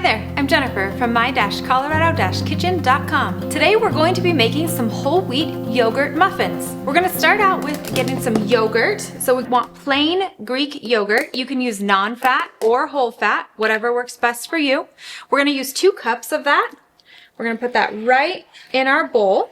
Hi there, I'm Jennifer from my-colorado-kitchen.com. Today we're going to be making some whole wheat yogurt muffins. We're going to start out with getting some yogurt. So we want plain Greek yogurt. You can use non-fat or whole fat, whatever works best for you. We're going to use 2 cups of that. We're going to put that right in our bowl.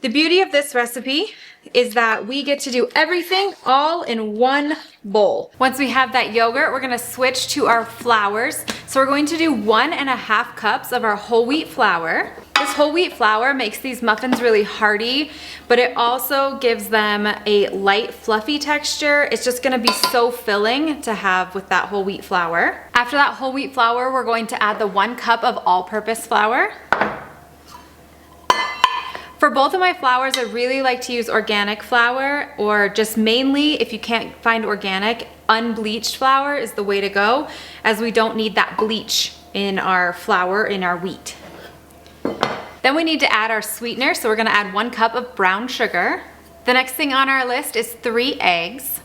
The beauty of this recipe is that we get to do everything all in one bowl. Once we have that yogurt, we're gonna switch to our flours. So we're going to do 1.5 cups of our whole wheat flour. This whole wheat flour makes these muffins really hearty, but it also gives them a light, fluffy texture. It's just gonna be so filling to have with that whole wheat flour. After that whole wheat flour, we're going to add the 1 cup of all-purpose flour. For both of my flours, I really like to use organic flour, or just mainly, if you can't find organic, unbleached flour is the way to go, as we don't need that bleach in our flour, in our wheat. Then we need to add our sweetener, so we're gonna add 1 cup of brown sugar. The next thing on our list is 3 eggs.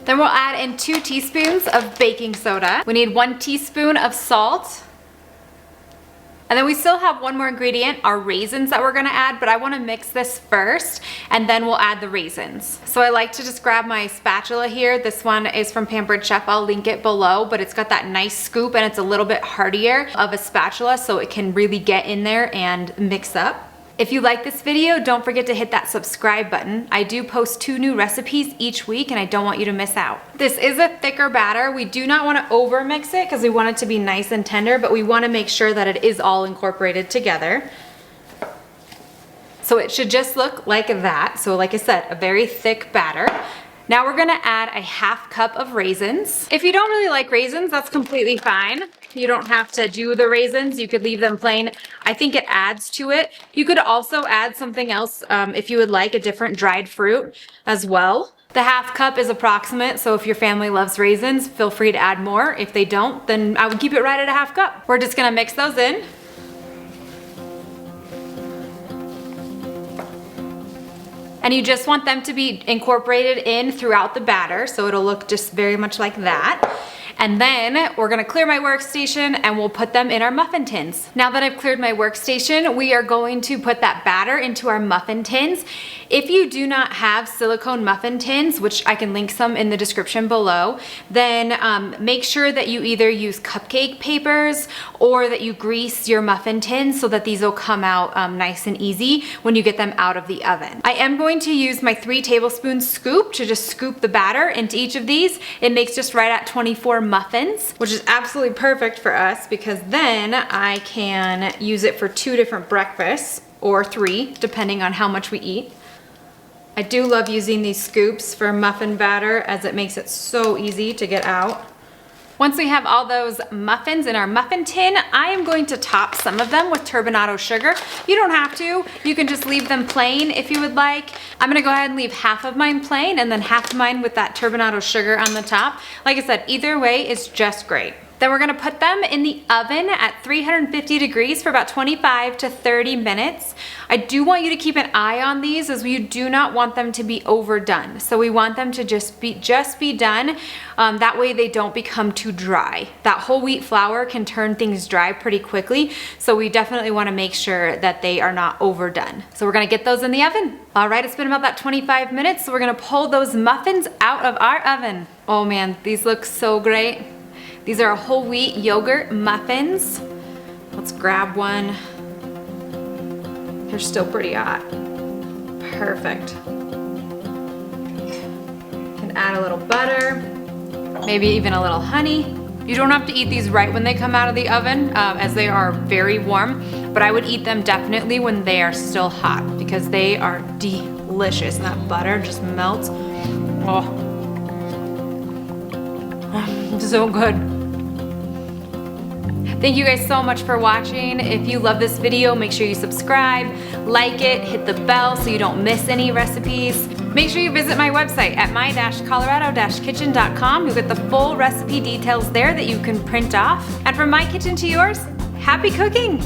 Then we'll add in 2 teaspoons of baking soda. We need 1 teaspoon of salt. And then we still have one more ingredient, our raisins that we're gonna add, but I wanna mix this first and then we'll add the raisins. So I like to just grab my spatula here. This one is from Pampered Chef, I'll link it below, but it's got that nice scoop and it's a little bit heartier of a spatula so it can really get in there and mix up. If you like this video, don't forget to hit that subscribe button. I do post 2 new recipes each week and I don't want you to miss out. This is a thicker batter. We do not want to over mix it because we want it to be nice and tender, but we want to make sure that it is all incorporated together. So it should just look like that. So like I said, a very thick batter. Now we're gonna add a 1/2 cup of raisins. If you don't really like raisins, that's completely fine. You don't have to do the raisins. You could leave them plain. I think it adds to it. You could also add something else if you would like, a different dried fruit as well. The 1/2 cup is approximate, so if your family loves raisins, feel free to add more. If they don't, then I would keep it right at a 1/2 cup. We're just gonna mix those in. And you just want them to be incorporated in throughout the batter, so it'll look just very much like that. And then we're gonna clear my workstation and we'll put them in our muffin tins. Now that I've cleared my workstation, we are going to put that batter into our muffin tins. If you do not have silicone muffin tins, which I can link some in the description below, then make sure that you either use cupcake papers or that you grease your muffin tins so that these will come out nice and easy when you get them out of the oven. I am going to use my 3 tablespoon scoop to just scoop the batter into each of these. It makes just right at 24 muffins, which is absolutely perfect for us because then I can use it for 2 different breakfasts or 3, depending on how much we eat. I do love using these scoops for muffin batter as it makes it so easy to get out. Once we have all those muffins in our muffin tin, I am going to top some of them with turbinado sugar. You don't have to. You can just leave them plain if you would like. I'm gonna go ahead and leave half of mine plain and then half of mine with that turbinado sugar on the top. Like I said, either way is just great. Then we're gonna put them in the oven at 350 degrees for about 25 to 30 minutes. I do want you to keep an eye on these as we do not want them to be overdone. So we want them to just be done. That way they don't become too dry. That whole wheat flour can turn things dry pretty quickly. So we definitely wanna make sure that they are not overdone. So we're gonna get those in the oven. All right, it's been about that 25 minutes. So we're gonna pull those muffins out of our oven. Oh man, these look so great. These are whole wheat yogurt muffins. Let's grab one. They're still pretty hot. Perfect. Can add a little butter, maybe even a little honey. You don't have to eat these right when they come out of the oven as they are very warm, but I would eat them definitely when they are still hot because they are delicious and that butter just melts. Oh. So good. Thank you guys so much for watching. If you love this video, make sure you subscribe, like it, hit the bell so you don't miss any recipes. Make sure you visit my website at my-colorado-kitchen.com. You'll get the full recipe details there that you can print off. And from my kitchen to yours, happy cooking!